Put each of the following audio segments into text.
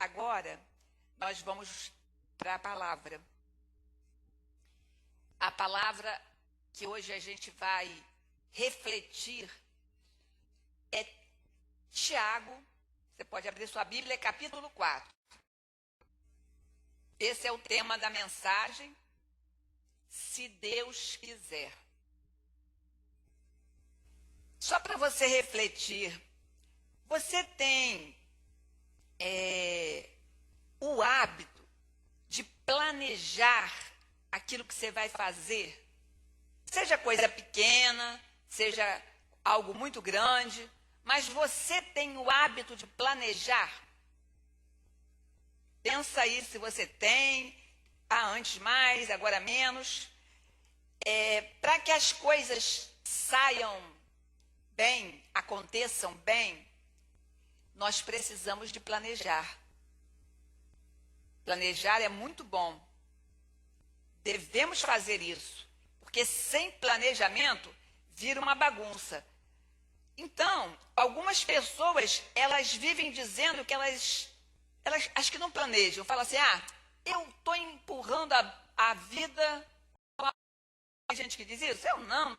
Agora, nós vamos para a palavra. A palavra que hoje a gente vai refletir é Tiago, você pode abrir sua Bíblia, capítulo 4. Esse é o tema da mensagem, se Deus quiser. Só para você refletir, você tem o hábito de planejar aquilo que você vai fazer? Seja coisa pequena, seja algo muito grande, mas você tem o hábito de planejar? Pensa aí se você tem, antes mais, agora menos. Para que as coisas saiam bem, aconteçam bem, nós precisamos de planejar. Planejar é muito bom. Devemos fazer isso, porque sem planejamento vira uma bagunça. Então, algumas pessoas, elas vivem dizendo que elas acho que não planejam. Falam assim, eu estou empurrando a vida. Tem gente que diz isso? Eu não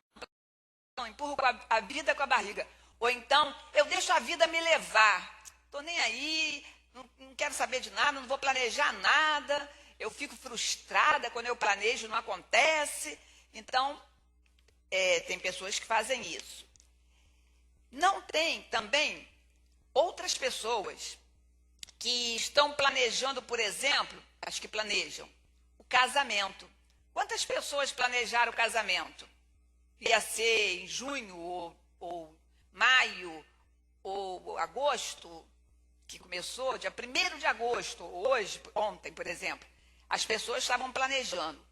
empurro a vida com a barriga. Ou então, eu deixo a vida me levar. Estou nem aí, não quero saber de nada, não vou planejar nada, eu fico frustrada quando eu planejo, não acontece. Então, tem pessoas que fazem isso. Não tem também outras pessoas que estão planejando, por exemplo, acho que planejam, o casamento. Quantas pessoas planejaram o casamento? Ia ser em junho, ou maio, ou agosto, que começou, dia 1º de agosto, hoje, ontem, por exemplo. As pessoas estavam planejando.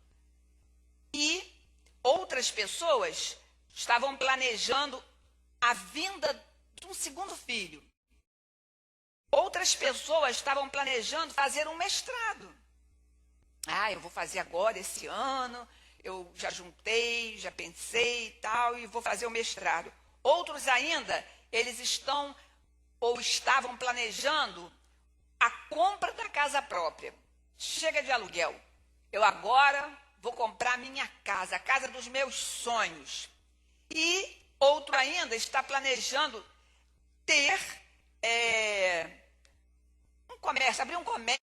E outras pessoas estavam planejando a vinda de um segundo filho. Outras pessoas estavam planejando fazer um mestrado. Eu vou fazer agora, esse ano, eu já juntei, já pensei e tal, e vou fazer o mestrado. Outros ainda, eles estão ou estavam planejando a compra da casa própria. Chega de aluguel. Eu agora vou comprar minha casa, a casa dos meus sonhos. E outro ainda está planejando ter um comércio, abrir um comércio.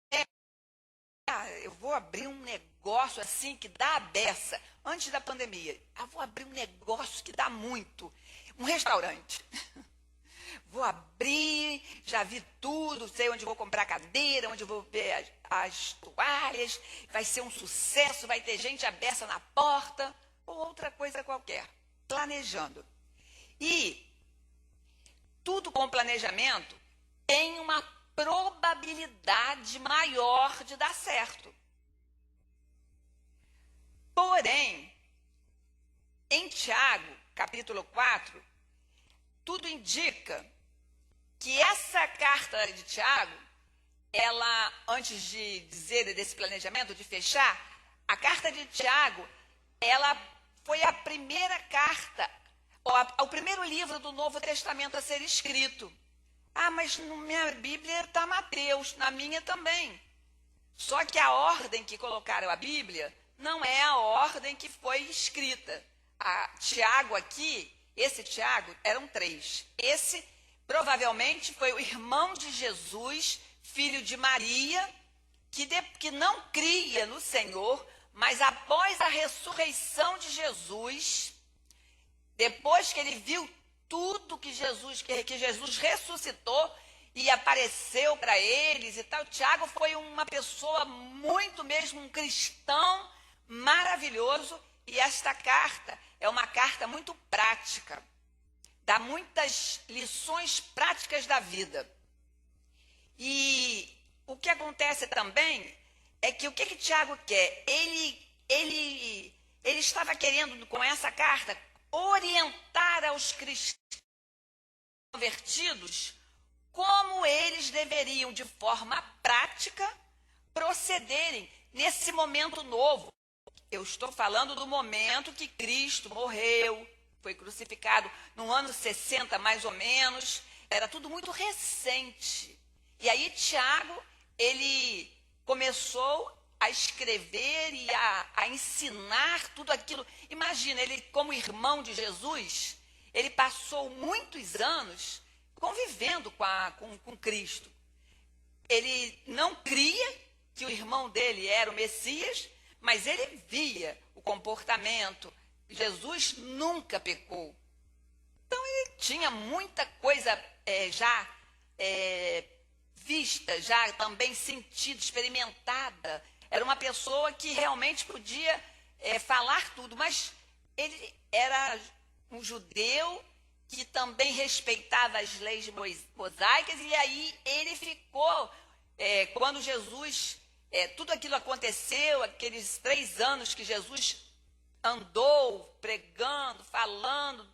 Eu vou abrir um negócio assim que dá a beça. Antes da pandemia, vou abrir um negócio que dá muito. Um restaurante. Vou abrir, já vi tudo, sei onde vou comprar cadeira, onde vou ver as toalhas, vai ser um sucesso, vai ter gente à beça na porta, ou outra coisa qualquer, planejando. E tudo com planejamento tem uma probabilidade maior de dar certo. Porém, em Tiago, capítulo 4, tudo indica que essa carta de Tiago, ela, antes de dizer desse planejamento, de fechar, a carta de Tiago, ela foi a primeira carta, o primeiro livro do Novo Testamento a ser escrito. Mas na minha Bíblia está Mateus, na minha também. Só que a ordem que colocaram a Bíblia não é a ordem que foi escrita. Tiago aqui, esse Tiago, eram 3. Esse provavelmente foi o irmão de Jesus, filho de Maria, que não cria no Senhor, mas após a ressurreição de Jesus, depois que ele viu tudo que Jesus ressuscitou e apareceu para eles e tal, Tiago foi uma pessoa muito mesmo, um cristão maravilhoso, e esta carta é uma carta muito prática, dá muitas lições práticas da vida. E o que acontece também é que o que Tiago quer? Ele estava querendo, com essa carta, orientar aos cristãos convertidos como eles deveriam, de forma prática, procederem nesse momento novo. Eu estou falando do momento que Cristo morreu, foi crucificado no ano 60, mais ou menos. Era tudo muito recente. E aí Tiago, ele começou a escrever e a ensinar tudo aquilo. Imagina, ele como irmão de Jesus, ele passou muitos anos convivendo com Cristo. Ele não cria que o irmão dele era o Messias, mas ele via o comportamento. Jesus nunca pecou. Então ele tinha muita coisa já vista, já também sentida, experimentada. Era uma pessoa que realmente podia falar tudo, mas ele era um judeu que também respeitava as leis mosaicas, e aí ele ficou, quando Jesus, tudo aquilo aconteceu, aqueles 3 anos que Jesus andou pregando, falando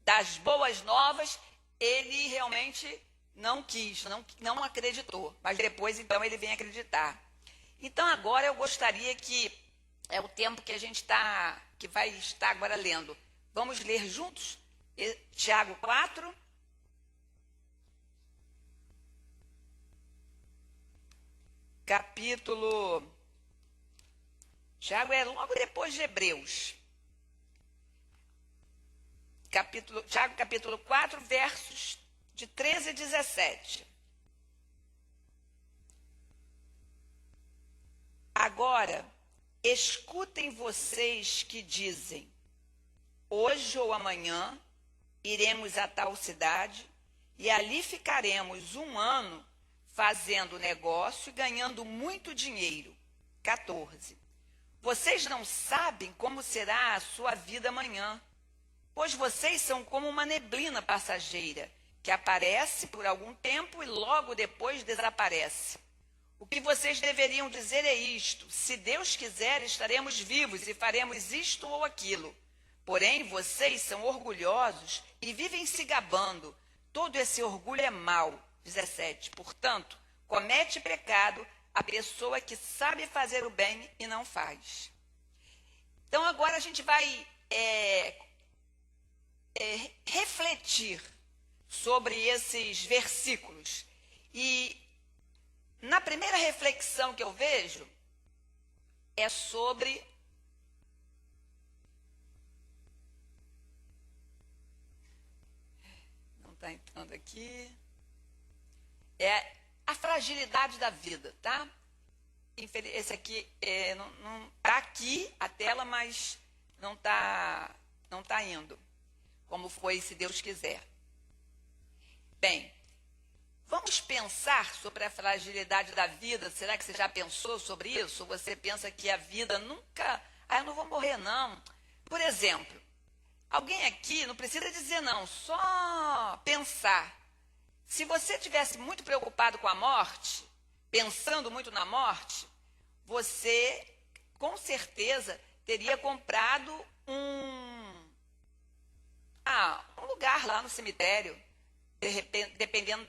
das boas novas, ele realmente não quis, não acreditou, mas depois então ele vem acreditar. Então agora eu gostaria que, é o tempo que a gente que vai estar agora lendo, vamos ler juntos? Tiago 4, capítulo... Tiago é logo depois de Hebreus. Tiago capítulo 4, versos de 13 a 17. Agora, escutem vocês que dizem, hoje ou amanhã iremos a tal cidade e ali ficaremos 1 ano fazendo negócio e ganhando muito dinheiro. 14. Vocês não sabem como será a sua vida amanhã, pois vocês são como uma neblina passageira, que aparece por algum tempo e logo depois desaparece. O que vocês deveriam dizer é isto: se Deus quiser, estaremos vivos e faremos isto ou aquilo. Porém, vocês são orgulhosos e vivem se gabando. Todo esse orgulho é mau. 17. Portanto, comete pecado a pessoa que sabe fazer o bem e não faz. Então, agora a gente vai refletir sobre esses versículos. E na primeira reflexão que eu vejo é sobre não está entrando aqui, é a fragilidade da vida, tá? Esse aqui não está aqui a tela, mas não tá indo, como foi, se Deus quiser. Bem, vamos pensar sobre a fragilidade da vida. Será que você já pensou sobre isso? Ou você pensa que a vida nunca... eu não vou morrer, não. Por exemplo, alguém aqui, não precisa dizer não, só pensar. Se você estivesse muito preocupado com a morte, pensando muito na morte, você, com certeza, teria comprado um lugar lá no cemitério. Dependendo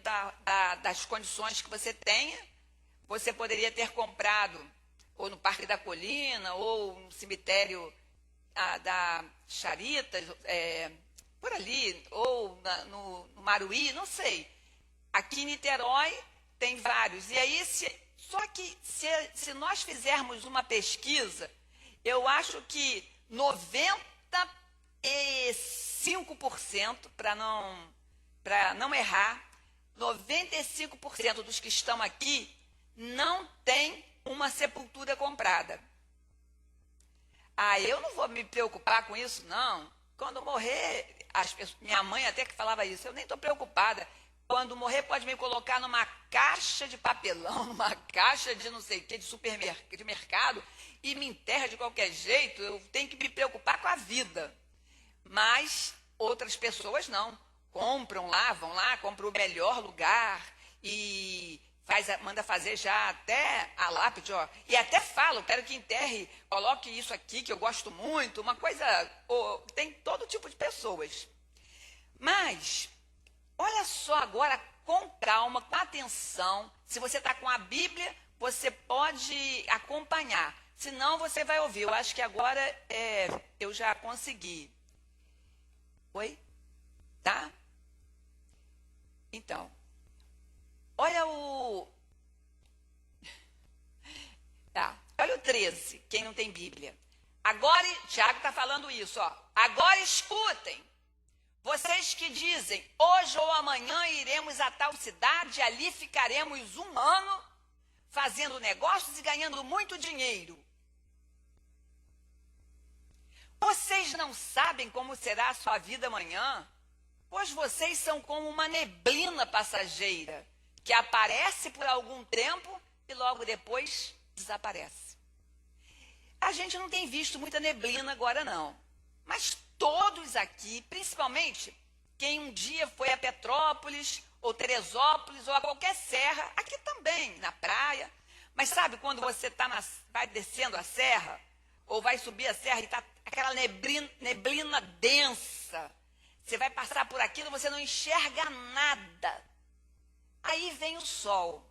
das condições que você tenha, você poderia ter comprado ou no Parque da Colina, ou no cemitério da Charita, por ali, ou no Maruí, não sei. Aqui em Niterói tem vários. E aí, só que se nós fizermos uma pesquisa, eu acho que 95%, para não errar, 95% dos que estão aqui não tem uma sepultura comprada. Eu não vou me preocupar com isso, não. Quando morrer, minha mãe até que falava isso, eu nem estou preocupada. Quando morrer, pode me colocar numa caixa de papelão, numa caixa de não sei o que, de mercado, e me enterra de qualquer jeito. Eu tenho que me preocupar com a vida. Mas outras pessoas não. Compram lá, vão lá, compram o melhor lugar e manda fazer já até a lápide, ó. E até falo, quero que enterre, coloque isso aqui que eu gosto muito, uma coisa, tem todo tipo de pessoas. Mas, olha só agora, com calma, com atenção, se você está com a Bíblia, você pode acompanhar, senão você vai ouvir. Eu acho que agora eu já consegui. Oi? Tá? Então, olha olha o 13, quem não tem Bíblia. Agora, Tiago está falando isso, ó. Agora escutem, vocês que dizem, hoje ou amanhã iremos a tal cidade, ali ficaremos 1 ano fazendo negócios e ganhando muito dinheiro. Vocês não sabem como será a sua vida amanhã? Pois vocês são como uma neblina passageira, que aparece por algum tempo e logo depois desaparece. A gente não tem visto muita neblina agora, não. Mas todos aqui, principalmente quem um dia foi a Petrópolis, ou Teresópolis, ou a qualquer serra, aqui também, na praia. Mas sabe quando você vai descendo a serra, ou vai subir a serra e está aquela neblina densa? Você vai passar por aquilo, você não enxerga nada. Aí vem o sol.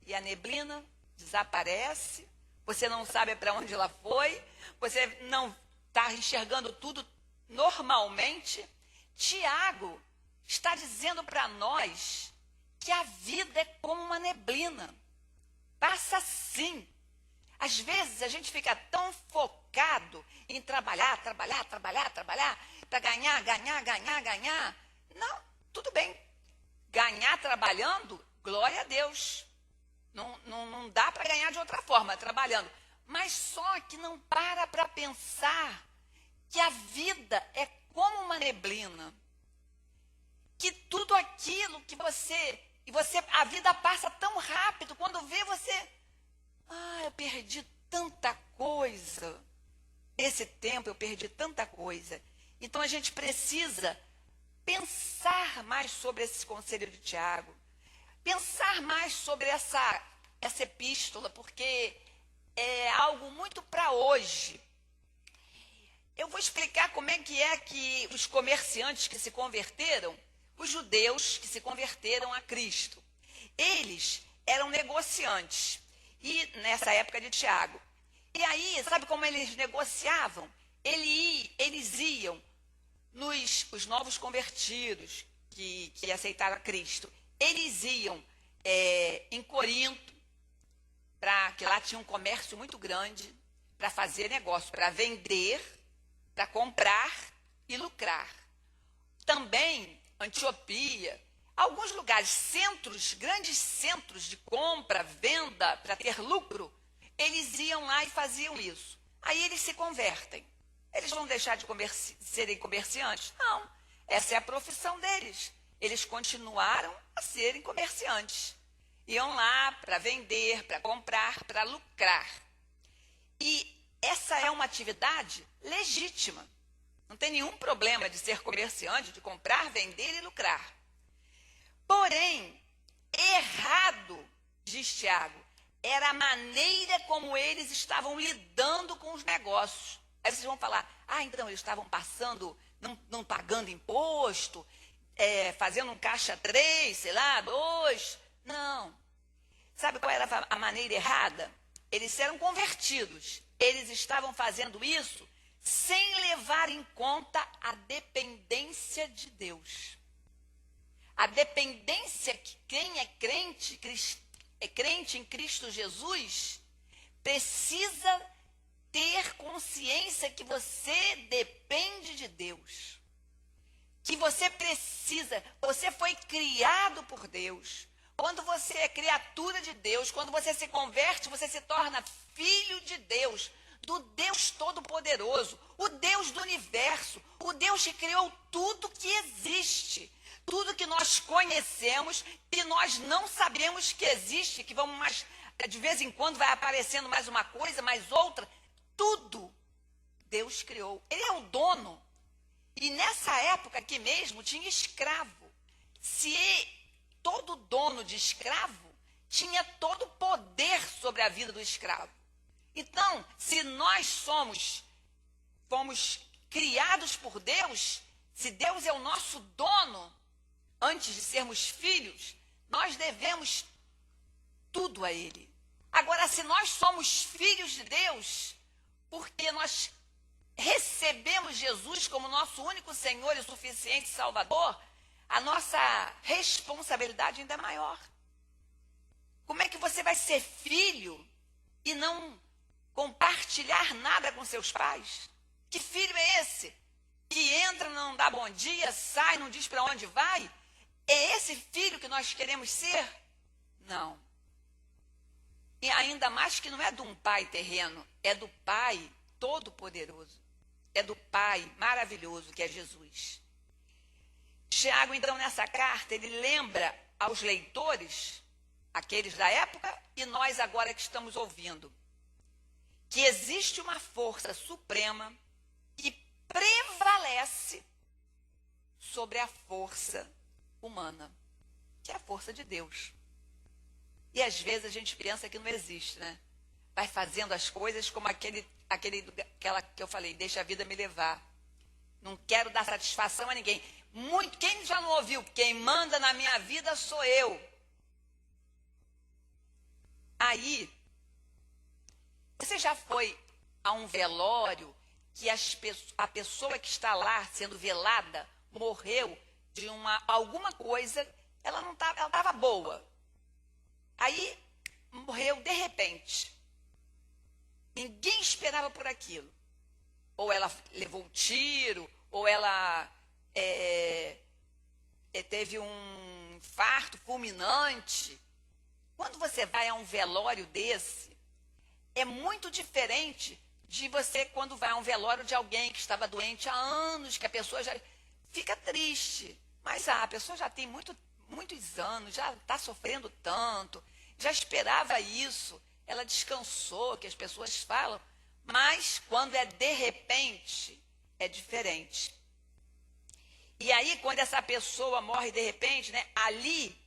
E a neblina desaparece. Você não sabe para onde ela foi. Você não está enxergando tudo normalmente. Tiago está dizendo para nós que a vida é como uma neblina. Passa assim. Às vezes a gente fica tão focado em trabalhar, para ganhar. Não, tudo bem. Ganhar trabalhando, glória a Deus. Não dá para ganhar de outra forma, trabalhando. Mas só que não para pensar que a vida é como uma neblina. Que tudo aquilo que a vida passa tão rápido, quando vê você, eu perdi tanta coisa. Esse tempo eu perdi tanta coisa. Então a gente precisa pensar mais sobre esse conselho de Tiago, pensar mais sobre essa epístola, porque é algo muito para hoje. Eu vou explicar como é que os comerciantes que se converteram, os judeus que se converteram a Cristo, eles eram negociantes, e nessa época de Tiago. E aí, sabe como eles negociavam? Eles iam os novos convertidos que aceitaram a Cristo, eles iam em Corinto, que lá tinha um comércio muito grande, para fazer negócio, para vender, para comprar e lucrar. Também Antioquia, alguns lugares, grandes centros de compra, venda, para ter lucro, eles iam lá e faziam isso. Aí eles se convertem. Eles vão deixar de serem comerciantes? Não, essa é a profissão deles. Eles continuaram a serem comerciantes. Iam lá para vender, para comprar, para lucrar. E essa é uma atividade legítima. Não tem nenhum problema de ser comerciante, de comprar, vender e lucrar. Porém, errado, diz Tiago, era a maneira como eles estavam lidando com os negócios. Aí vocês vão falar, então eles estavam passando, não pagando imposto, fazendo um caixa 3, sei lá, 2. Não. Sabe qual era a maneira errada? Eles eram convertidos. Eles estavam fazendo isso sem levar em conta a dependência de Deus. A dependência que quem é crente em Cristo Jesus, precisa ter consciência que você depende de Deus. Que você foi criado por Deus. Quando você é criatura de Deus, quando você se converte, você se torna filho de Deus, do Deus Todo-Poderoso, o Deus do universo, o Deus que criou tudo que existe, tudo que nós conhecemos e nós não sabemos que existe, que de vez em quando vai aparecendo mais uma coisa, mais outra, tudo Deus criou. Ele é o dono. E nessa época aqui mesmo tinha escravo. Todo dono de escravo tinha todo o poder sobre a vida do escravo. Então, se nós fomos criados por Deus, se Deus é o nosso dono, antes de sermos filhos, nós devemos tudo a Ele. Agora, se nós somos filhos de Deus, porque nós recebemos Jesus como nosso único Senhor e suficiente Salvador, a nossa responsabilidade ainda é maior. Como é que você vai ser filho e não compartilhar nada com seus pais? Que filho é esse? Que entra, não dá bom dia, sai, não diz para onde vai? É esse filho que nós queremos ser? Não. E ainda mais que não é de um pai terreno, é do Pai Todo-Poderoso. É do Pai maravilhoso que é Jesus. Tiago, então, nessa carta, ele lembra aos leitores, aqueles da época, e nós agora que estamos ouvindo, que existe uma força suprema que prevalece sobre a força humana, que é a força de Deus. E às vezes a gente pensa que não existe, né? Vai fazendo as coisas como aquela que eu falei, deixa a vida me levar. Não quero dar satisfação a ninguém. Quem já não ouviu? Quem manda na minha vida sou eu. Aí, você já foi a um velório que a pessoa que está lá sendo velada morreu de alguma coisa, ela estava boa. Aí morreu de repente. Ninguém esperava por aquilo. Ou ela levou um tiro, ou ela teve um infarto fulminante. quando você vai a um velório desse, é muito diferente de você quando vai a um velório de alguém que estava doente há anos, que a pessoa já fica triste. Mas a pessoa já tem muitos anos, já está sofrendo tanto, já esperava isso, ela descansou, que as pessoas falam. Mas quando é de repente, é diferente. E aí, quando essa pessoa morre de repente, né, ali,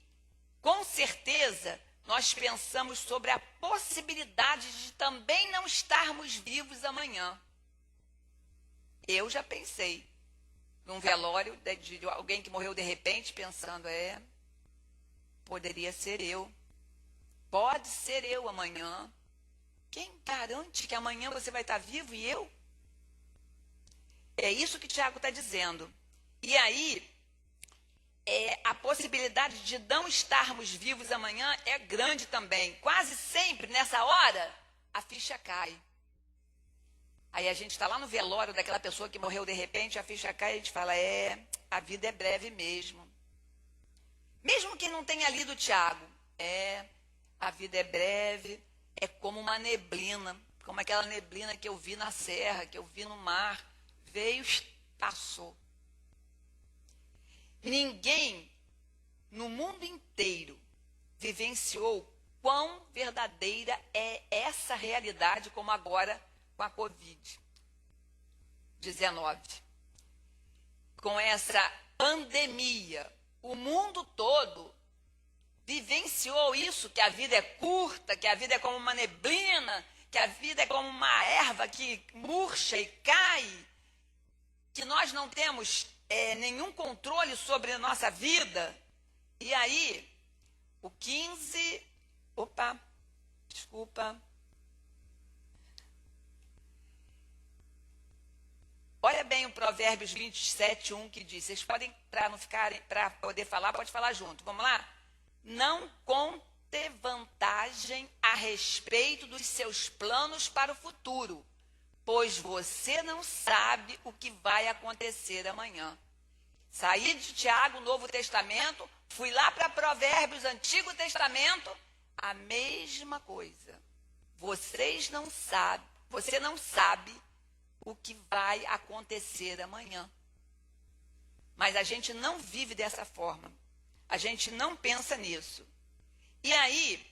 com certeza, nós pensamos sobre a possibilidade de também não estarmos vivos amanhã. Eu já pensei num velório de alguém que morreu de repente, pensando, poderia ser eu. Pode ser eu amanhã. Quem garante que amanhã você vai estar vivo e eu? É isso que Tiago está dizendo. E aí, a possibilidade de não estarmos vivos amanhã é grande também. Quase sempre, nessa hora, a ficha cai. Aí a gente está lá no velório daquela pessoa que morreu de repente, a ficha cai e a gente fala, a vida é breve mesmo. Mesmo quem não tenha lido Tiago, a vida é breve, é como uma neblina, como aquela neblina que eu vi na serra, que eu vi no mar, veio, passou. Ninguém no mundo inteiro vivenciou quão verdadeira é essa realidade como agora com a Covid-19. Com essa pandemia, o mundo todo vivenciou isso, que a vida é curta, que a vida é como uma neblina, que a vida é como uma erva que murcha e cai, que nós não temos nenhum controle sobre a nossa vida. E aí, o 15... Olha bem o Provérbios 27:1 que diz, vocês podem, para poder falar, pode falar junto. Vamos lá? Não conte vantagem a respeito dos seus planos para o futuro, pois você não sabe o que vai acontecer amanhã. Saí de Tiago, Novo Testamento, fui lá para Provérbios, Antigo Testamento, a mesma coisa. Você não sabe o que vai acontecer amanhã. Mas a gente não vive dessa forma. A gente não pensa nisso. E aí,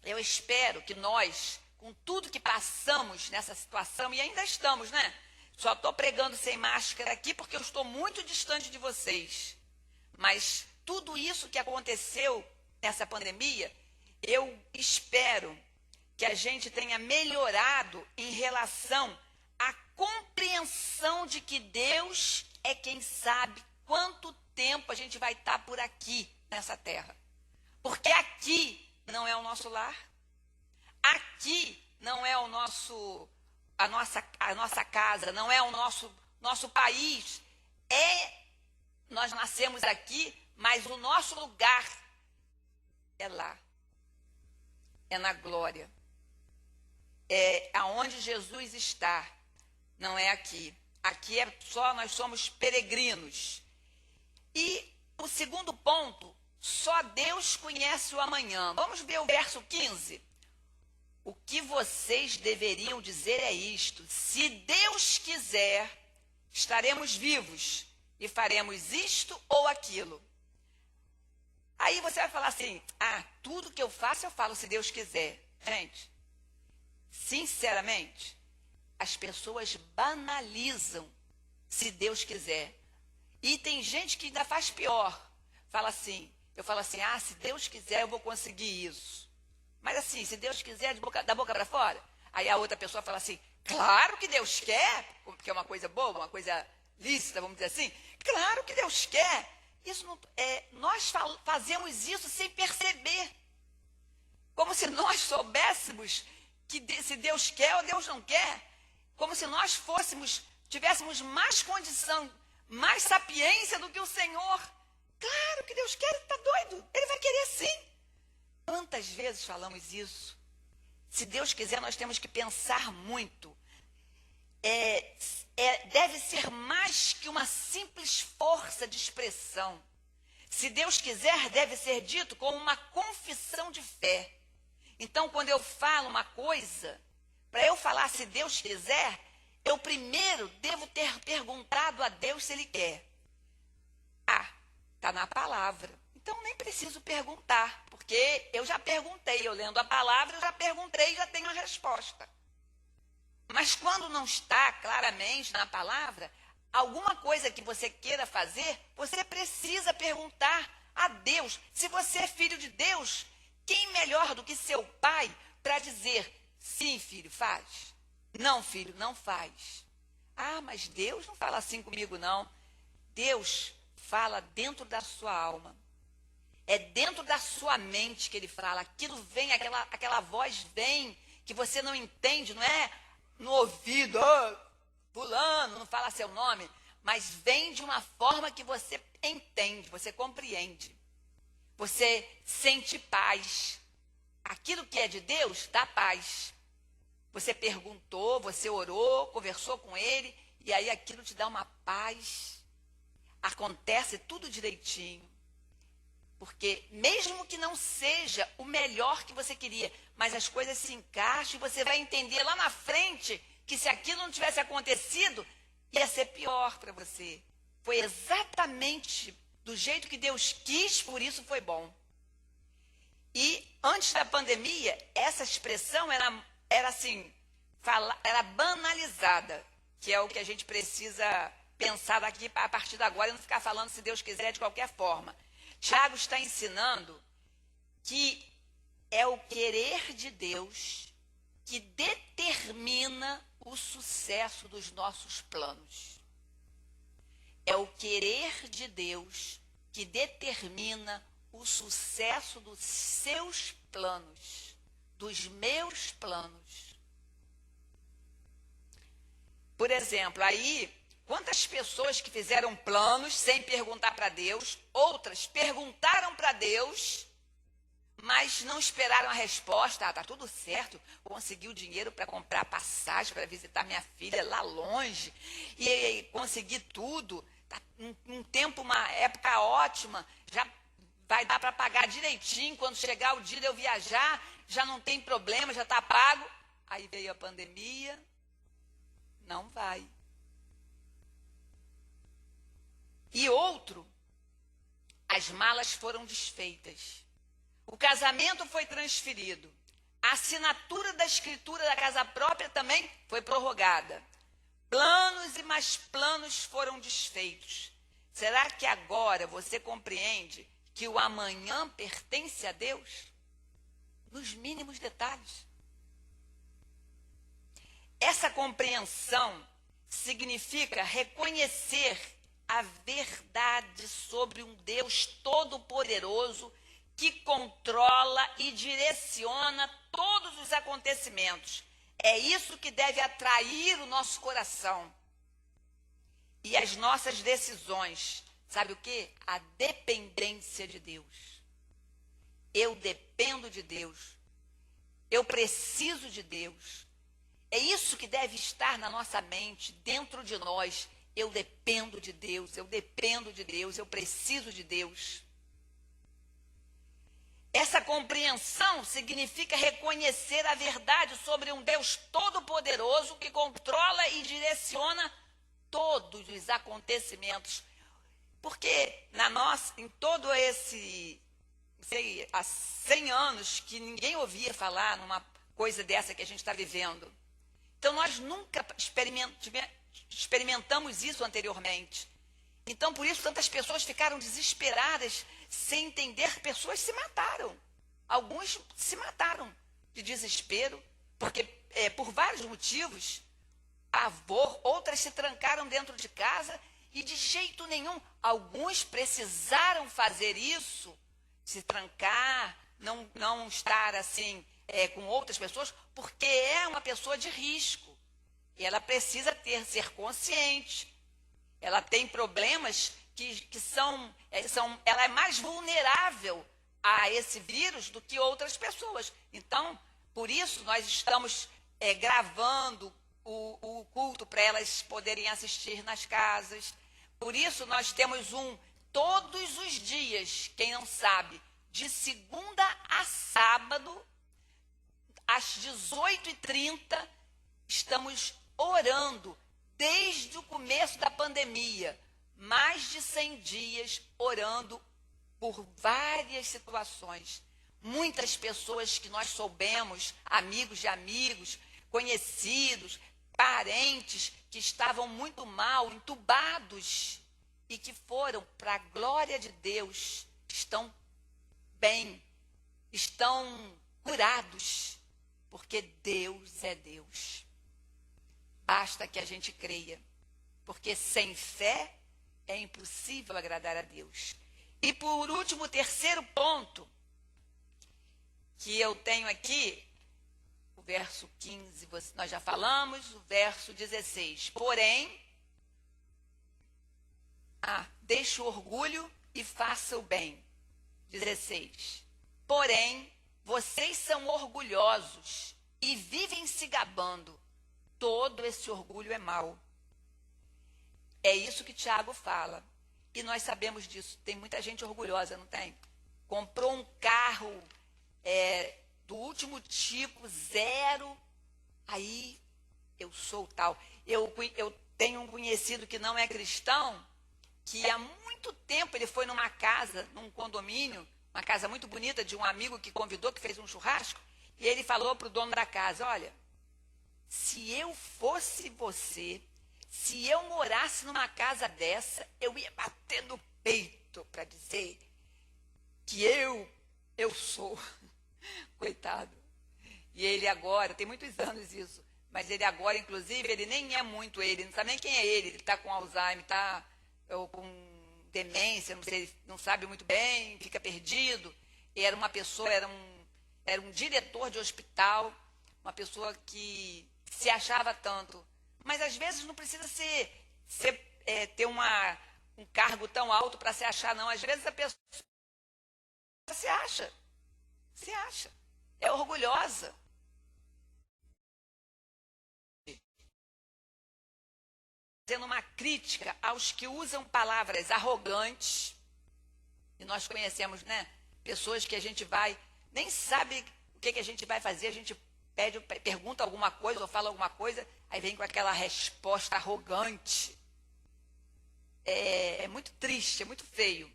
eu espero que nós, com tudo que passamos nessa situação, e ainda estamos, né? Só estou pregando sem máscara aqui porque eu estou muito distante de vocês. Mas tudo isso que aconteceu nessa pandemia, eu espero que a gente tenha melhorado em relação à compreensão de que Deus é quem sabe quanto tempo a gente vai estar por aqui nessa terra. Porque aqui não é o nosso lar, aqui não é a nossa casa, não é o nosso país. Nós nascemos aqui, mas o nosso lugar é lá, é na glória, é aonde Jesus está, não é aqui. Aqui nós somos peregrinos. E o segundo ponto, só Deus conhece o amanhã. Vamos ver o verso 15. O que vocês deveriam dizer é isto: se Deus quiser, estaremos vivos e faremos isto ou aquilo. Aí você vai falar assim, tudo que eu faço, eu falo se Deus quiser. Gente, sinceramente, as pessoas banalizam se Deus quiser. E tem gente que ainda faz pior. Eu falo assim, se Deus quiser, eu vou conseguir isso. Mas assim, se Deus quiser, da boca para fora. Aí a outra pessoa fala assim, claro que Deus quer, porque é uma coisa boa, uma coisa lícita, vamos dizer assim. Claro que Deus quer. Isso não, nós fazemos isso sem perceber. Como se nós soubéssemos que se Deus quer ou Deus não quer. Como se nós tivéssemos mais condição, mais sapiência do que o Senhor. Claro que Deus quer, ele está doido. Ele vai querer sim. Quantas vezes falamos isso? Se Deus quiser, nós temos que pensar muito. Deve ser mais que uma simples força de expressão. se Deus quiser, deve ser dito com uma confissão de fé. Então, quando eu falo uma coisa, para eu falar se Deus quiser, eu primeiro devo ter perguntado a Deus se Ele quer. Ah, está na palavra. Então, nem preciso perguntar, porque eu já perguntei. Eu lendo a palavra, eu já perguntei e já tenho a resposta. Mas quando não está claramente na palavra, alguma coisa que você queira fazer, você precisa perguntar a Deus. Se você é filho de Deus, quem melhor do que seu pai para dizer, sim, filho, faz. Não, filho, não faz. Ah, mas Deus não fala assim comigo, não. Deus fala dentro da sua alma. É dentro da sua mente que ele fala. Aquilo vem, aquela voz vem, que você não entende, não é no ouvido, fulano, não fala seu nome, mas vem de uma forma que você entende, você compreende. Você sente paz. Aquilo que é de Deus dá paz. Você perguntou, você orou, conversou com ele, e aí aquilo te dá uma paz. Acontece tudo direitinho. Porque mesmo que não seja o melhor que você queria, mas as coisas se encaixam e você vai entender lá na frente que se aquilo não tivesse acontecido, ia ser pior para você. Foi exatamente do jeito que Deus quis, por isso foi bom. E antes da pandemia, essa expressão era assim, era banalizada, que é o que a gente precisa pensar daqui a partir de agora e não ficar falando se Deus quiser de qualquer forma. Tiago está ensinando que é o querer de Deus que determina o sucesso dos nossos planos. É o querer de Deus que determina o sucesso dos seus planos, dos meus planos. Por exemplo, aí, quantas pessoas que fizeram planos sem perguntar para Deus, outras perguntaram para Deus, mas não esperaram a resposta. Ah, está tudo certo, consegui o dinheiro para comprar passagem para visitar minha filha lá longe, e consegui tudo, tá um tempo, uma época ótima, já vai dar para pagar direitinho, quando chegar o dia de eu viajar, já não tem problema, já está pago. Aí veio a pandemia, não vai. E outro, as malas foram desfeitas. O casamento foi transferido. A assinatura da escritura da casa própria também foi prorrogada. Planos e mais planos foram desfeitos. Será que agora você compreende que o amanhã pertence a Deus? Nos mínimos detalhes. Essa compreensão significa reconhecer a verdade sobre um Deus todo-poderoso que controla e direciona todos os acontecimentos. É isso que deve atrair o nosso coração e as nossas decisões. Sabe o quê? A dependência de Deus. Eu dependo de Deus. Eu preciso de Deus. É isso que deve estar na nossa mente, dentro de nós. Eu dependo de Deus, eu dependo de Deus, eu preciso de Deus. Essa compreensão significa reconhecer a verdade sobre um Deus todo-poderoso que controla e direciona todos os acontecimentos. Porque em todo esse, há 100 anos que ninguém ouvia falar numa coisa dessa que a gente está vivendo. Então, nós nunca experimentamos isso anteriormente. Então, por isso, tantas pessoas ficaram desesperadas, sem entender. Pessoas se mataram. Alguns se mataram de desespero, porque por vários motivos, outras se trancaram dentro de casa e de jeito nenhum. Alguns precisaram fazer isso, se trancar, não estar assim com outras pessoas, porque é uma pessoa de risco. E ela precisa ser consciente. Ela tem problemas que ela é mais vulnerável a esse vírus do que outras pessoas. Então, por isso, nós estamos gravando o culto para elas poderem assistir nas casas. Por isso, nós temos todos os dias, dias, quem não sabe, de segunda a sábado, às 18h30, estamos orando desde o começo da pandemia, mais de 100 dias orando por várias situações. Muitas pessoas que nós soubemos, amigos de amigos, conhecidos, parentes que estavam muito mal, entubados e que foram, para a glória de Deus, estão bem, estão curados, porque Deus é Deus. Basta que a gente creia, porque sem fé é impossível agradar a Deus. E por último, o terceiro ponto que eu tenho aqui, o verso 15, nós já falamos, o verso 16. Porém, deixe o orgulho e faça o bem. 16. Porém, vocês são orgulhosos e vivem se gabando. Todo esse orgulho é mau. É isso que Tiago fala. E nós sabemos disso. Tem muita gente orgulhosa, não tem? Comprou um carro do último tipo, zero. Aí, eu sou tal. Eu tenho um conhecido que não é cristão, que há muito tempo ele foi numa casa, num condomínio, uma casa muito bonita de um amigo que convidou, que fez um churrasco, e ele falou para o dono da casa, olha, se eu fosse você, se eu morasse numa casa dessa, eu ia bater no peito para dizer que eu sou. Coitado. E ele agora, tem muitos anos isso, mas ele agora, inclusive, ele nem é muito ele, não sabe nem quem é ele está com Alzheimer, está com demência, não sei, não sabe muito bem, fica perdido. E era uma pessoa, era um diretor de hospital, uma pessoa que se achava tanto. Mas às vezes não precisa ter um cargo tão alto para se achar, não. Às vezes a pessoa se acha, é orgulhosa. Fazendo uma crítica aos que usam palavras arrogantes, e nós conhecemos, né, pessoas que a gente nem sabe o que a gente vai fazer, a gente pergunta alguma coisa ou fala alguma coisa, aí vem com aquela resposta arrogante. É muito triste, é muito feio.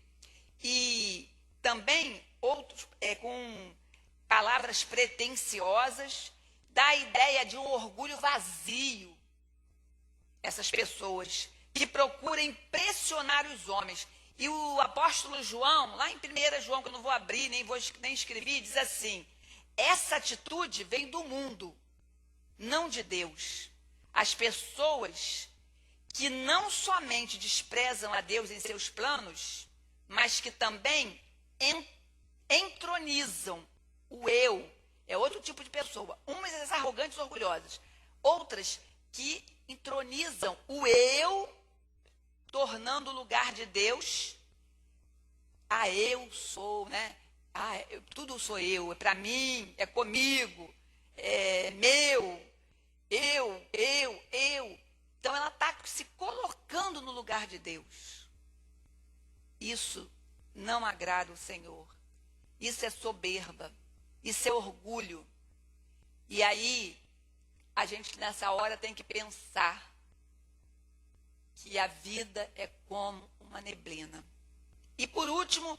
E também outros com palavras pretensiosas, dá a ideia de um orgulho vazio. Essas pessoas que procuram impressionar os homens. E o apóstolo João, lá em 1 João, que eu não vou abrir, nem escrevi, diz assim, essa atitude vem do mundo, não de Deus. As pessoas que não somente desprezam a Deus em seus planos, mas que também entronizam o eu. É outro tipo de pessoa. Umas as arrogantes e orgulhosas. Outras que entronizam o eu, tornando o lugar de Deus. Eu sou, né? Tudo sou eu, é para mim, é comigo, é meu, eu. Então ela está se colocando no lugar de Deus. Isso não agrada o Senhor. Isso é soberba, isso é orgulho. E aí, a gente nessa hora tem que pensar que a vida é como uma neblina. E por último,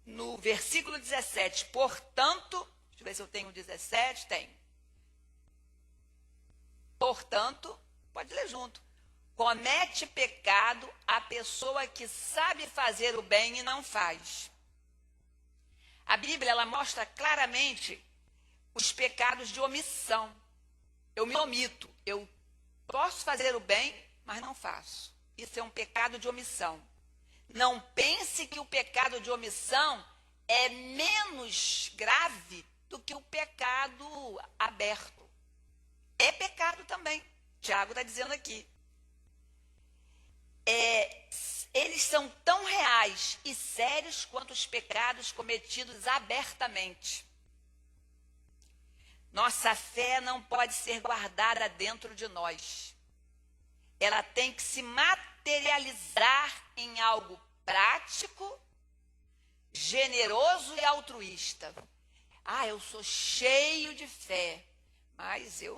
no versículo 17, portanto, deixa eu ver se eu tenho 17, tenho. Portanto, pode ler junto. Comete pecado a pessoa que sabe fazer o bem e não faz. A Bíblia, ela mostra claramente os pecados de omissão. Eu me omito, eu posso fazer o bem, mas não faço. Isso é um pecado de omissão. Não pense que o pecado de omissão é menos grave do que o pecado aberto. É pecado também. Tiago está dizendo aqui. Eles são tão reais e sérios quanto os pecados cometidos abertamente. Nossa fé não pode ser guardada dentro de nós. Ela tem que se materializar em algo prático, generoso e altruísta. Ah, eu sou cheio de fé, mas eu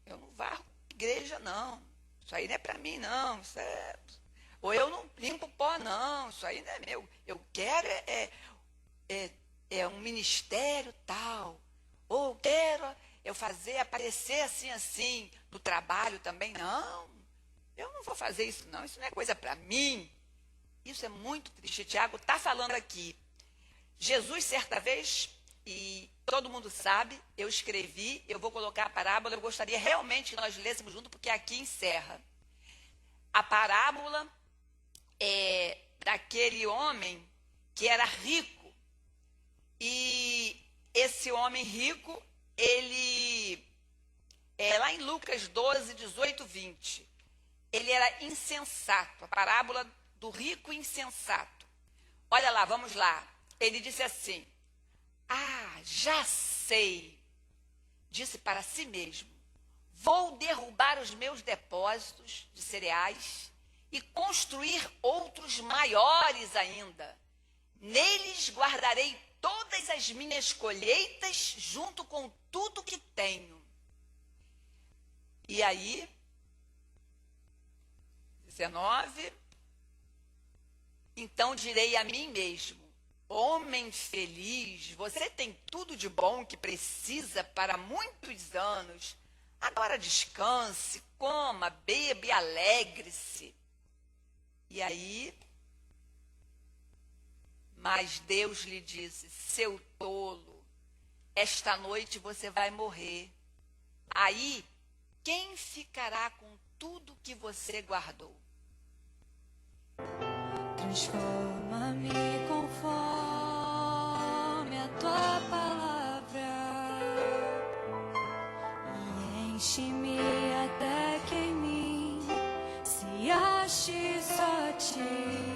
não varro igreja, não. Isso aí não é para mim, não. Ou eu não limpo pó, não. Isso aí não é meu. Eu quero um ministério tal. Ou eu quero eu fazer aparecer assim, assim. No trabalho também, não. Eu não vou fazer isso, não. Isso não é coisa para mim. Isso é muito triste. Tiago está falando aqui. Jesus, certa vez, e todo mundo sabe, eu escrevi, eu vou colocar a parábola, eu gostaria realmente que nós lêssemos junto, porque aqui encerra. A parábola é daquele homem que era rico. E esse homem rico, ele é lá em Lucas 12, 18, 20. Ele era insensato, a parábola do rico insensato. Olha lá, vamos lá. Ele disse assim: ah, já sei, disse para si mesmo, vou derrubar os meus depósitos de cereais e construir outros maiores ainda. Neles guardarei todas as minhas colheitas junto com tudo que tenho. E aí, 19, então direi a mim mesmo, homem feliz, você tem tudo de bom que precisa para muitos anos. Agora descanse, coma, beba e alegre-se. E aí, mas Deus lhe disse, seu tolo, esta noite você vai morrer. Aí, quem ficará com tudo que você guardou? Transforma-me conforme a tua palavra e enche-me até que em mim se ache só ti.